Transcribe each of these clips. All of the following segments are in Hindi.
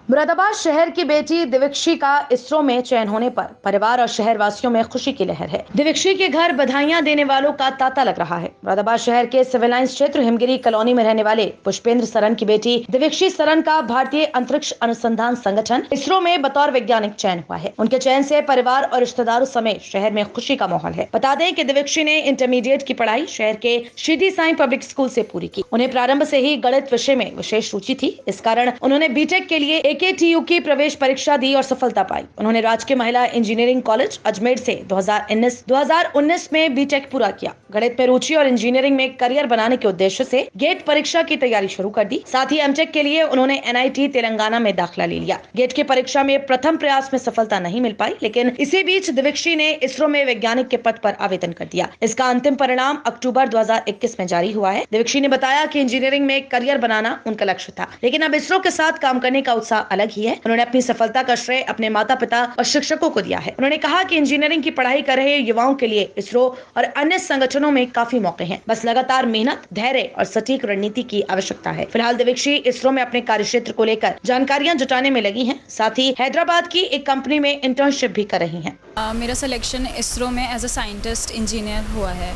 मुरादाबाद शहर की बेटी दिव्यक्षी का इसरो में चयन होने पर परिवार और शहर वासियों में खुशी की लहर है। दिव्यक्षी के घर बधाइयां देने वालों का तांता लग रहा है। मुरादाबाद शहर के सिविल लाइंस क्षेत्र हिमगिरी कॉलोनी में रहने वाले पुष्पेंद्र सरन की बेटी दिव्यक्षी सरन का भारतीय अंतरिक्ष अनुसंधान संगठन इसरो में बतौर वैज्ञानिक चयन हुआ है। उनके चयन से परिवार और रिश्तेदारों समेत शहर में खुशी का माहौल है। बता दें कि दिव्यक्षी ने इंटरमीडिएट की पढ़ाई शहर के शिरडी साई पब्लिक स्कूल से पूरी की। उन्हें प्रारंभ से ही गणित विषय में विशेष रुचि थी। इस कारण उन्होंने बीटेक के लिए AKTU की प्रवेश परीक्षा दी और सफलता पाई। उन्होंने राजकीय महिला इंजीनियरिंग कॉलेज अजमेर से 2019 में बीटेक पूरा किया। गणित में रुचि और इंजीनियरिंग में करियर बनाने के उद्देश्य से गेट परीक्षा की तैयारी शुरू कर दी। साथ ही एमटेक के लिए उन्होंने NIT तेलंगाना में दाखिला ले लिया। गेट की परीक्षा में प्रथम प्रयास में सफलता नहीं मिल पाई, लेकिन इसी बीच दिव्यक्षी ने इसरो में वैज्ञानिक के पद पर आवेदन कर दिया। इसका अंतिम परिणाम अक्टूबर 2021 में जारी हुआ है। दिव्यक्षी ने बताया कि इंजीनियरिंग में करियर बनाना उनका लक्ष्य था, लेकिन अब इसरो के साथ काम करने का उत्साह अलग ही है। उन्होंने अपनी सफलता का श्रेय अपने माता पिता और शिक्षकों को दिया है। उन्होंने कहा कि इंजीनियरिंग की पढ़ाई कर रहे युवाओं के लिए इसरो और अन्य संगठनों में काफी मौके हैं। बस लगातार मेहनत, धैर्य और सटीक रणनीति की आवश्यकता है। फिलहाल दिव्यक्षी इसरो में अपने कार्यक्षेत्र को लेकर जानकारियां जुटाने में लगी हैं। साथ ही हैदराबाद की एक कंपनी में इंटर्नशिप भी कर रही हैं। मेरा सिलेक्शन इसरो में एज अ साइंटिस्ट इंजीनियर हुआ है।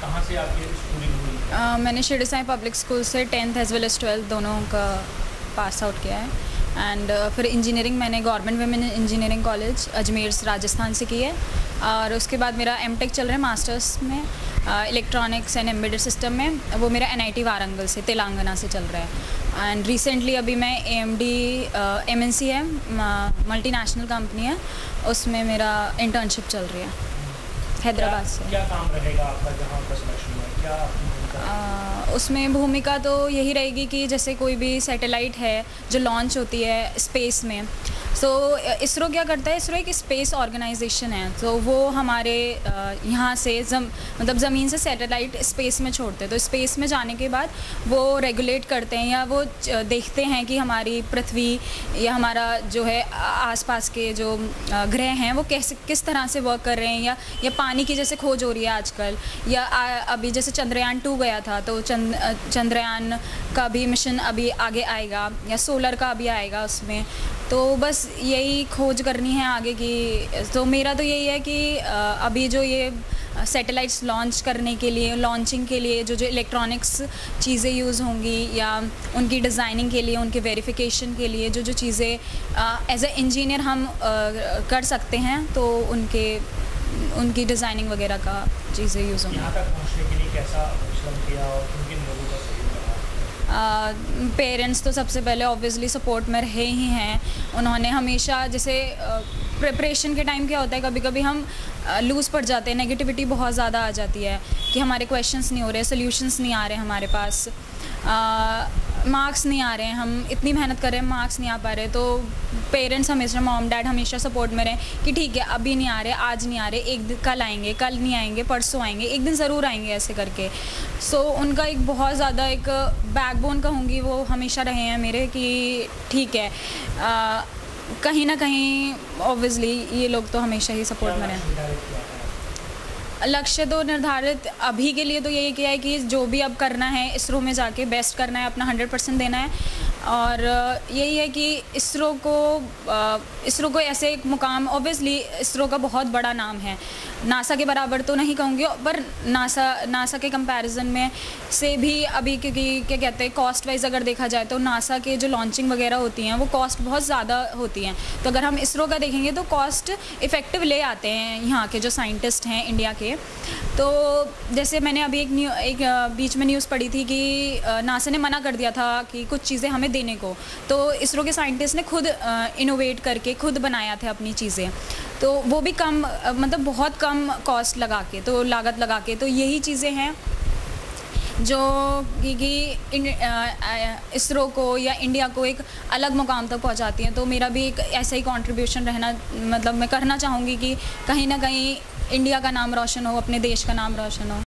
कहाँ से आपकी स्कूलिंग हुई? मैंने शिरडी साई पब्लिक स्कूल से 10th as well as 12th दोनों का पास आउट किया है। एंड फिर इंजीनियरिंग मैंने government women engineering college Ajmer Rajasthan से की है। और उसके बाद मेरा MTech चल रहा है मास्टर्स में इलेक्ट्रॉनिक्स एंड एम्बेडेड सिस्टम में। वो मेरा NIT वारंगल से तेलंगाना से चल रहा है। एंड रिसेंटली अभी मैं AMD MNC है, मल्टीनेशनल कंपनी है, उसमें मेरा इंटर्नशिप चल रही है हैदराबाद से। क्या काम रहेगा आपका जहाँ पर सिलेक्शन हुआ? क्या उसमें भूमिका तो यही रहेगी कि जैसे कोई भी सैटेलाइट है जो लॉन्च होती है स्पेस में, सो इसरो क्या करता है, इसरो एक स्पेस ऑर्गेनाइजेशन है। तो वो हमारे यहाँ से मतलब ज़मीन से सैटेलाइट स्पेस में छोड़ते हैं। तो स्पेस में जाने के बाद वो रेगुलेट करते हैं या वो देखते हैं कि हमारी पृथ्वी या हमारा जो है आसपास के जो ग्रह हैं वो किस तरह से वर्क कर रहे हैं, या पानी की जैसे खोज हो रही है आजकल, या अभी जैसे चंद्रयान 2 गया था, तो चंद्रयान का भी मिशन अभी आगे आएगा, या सोलर का अभी आएगा उसमें। तो बस यही खोज करनी है आगे की। तो मेरा तो यही है कि अभी जो ये सैटेलाइट्स लॉन्च करने के लिए, लॉन्चिंग के लिए जो इलेक्ट्रॉनिक्स चीज़ें यूज़ होंगी, या उनकी डिज़ाइनिंग के लिए, उनके वेरिफिकेशन के लिए जो चीज़ें एज ए इंजीनियर हम कर सकते हैं, तो उनकी डिज़ाइनिंग वगैरह का चीज़ें यूज़ होंगी। यहाँ तक पहुँचने के लिए कैसा परिश्रम किया और किन लोगों का सहयोग रहा? पेरेंट्स तो सबसे पहले ऑब्वियसली सपोर्ट में रहे ही हैं। उन्होंने हमेशा जैसे प्रिपरेशन के टाइम क्या होता है, कभी कभी हम लूज़ पड़ जाते हैं, नेगेटिविटी बहुत ज़्यादा आ जाती है कि हमारे क्वेश्चंस नहीं हो रहे, सॉल्यूशंस नहीं आ रहे हमारे पास, मार्क्स नहीं आ रहे हैं, हम इतनी मेहनत कर रहे हैं, मार्क्स नहीं आ पा रहे। तो पेरेंट्स हमेशा, मॉम डैड हमेशा सपोर्ट में रहे कि ठीक है अभी नहीं आ रहे, आज नहीं आ रहे, एक दिन कल आएंगे, कल नहीं आएंगे, परसों आएंगे, एक दिन ज़रूर आएंगे, ऐसे करके। सो उनका एक बहुत ज़्यादा एक बैकबोन कहूँगी, वो हमेशा रहे हैं मेरे कि ठीक है, कहीं ना कहीं ऑब्वियसली ये लोग तो हमेशा ही सपोर्ट में रहे। लक्ष्य तो निर्धारित अभी के लिए तो यही किया है कि जो भी अब करना है इसरो में जाके बेस्ट करना है, अपना 100% देना है। और यही है कि इसरो को ऐसे एक मुकाम, ऑब्वियसली इसरो का बहुत बड़ा नाम है, नासा के बराबर तो नहीं कहूँगी, पर नासा के कंपैरिजन में से भी अभी, क्योंकि क्या कहते हैं, कॉस्ट वाइज अगर देखा जाए तो नासा के जो लॉन्चिंग वगैरह होती हैं वो कॉस्ट बहुत ज़्यादा होती हैं। तो अगर हम इसरो का देखेंगे तो कॉस्ट इफ़ेक्टिव ले आते हैं यहाँ के जो साइंटिस्ट हैं इंडिया के। तो जैसे मैंने अभी एक बीच में न्यूज़ पढ़ी थी कि नासा ने मना कर दिया था कि कुछ चीज़ें हमें देने को, तो इसरो के साइंटिस्ट ने खुद इनोवेट करके खुद बनाया था अपनी चीज़ें। तो वो भी कम, मतलब बहुत कम कॉस्ट लगा के, तो लागत लगा के। तो यही चीज़ें हैं जो कि इसरो को या इंडिया को एक अलग मुकाम तक पहुंचाती हैं। तो मेरा भी एक ऐसा ही कंट्रीब्यूशन रहना, मतलब मैं करना चाहूँगी कि कहीं ना कहीं इंडिया का नाम रोशन हो, अपने देश का नाम रोशन हो।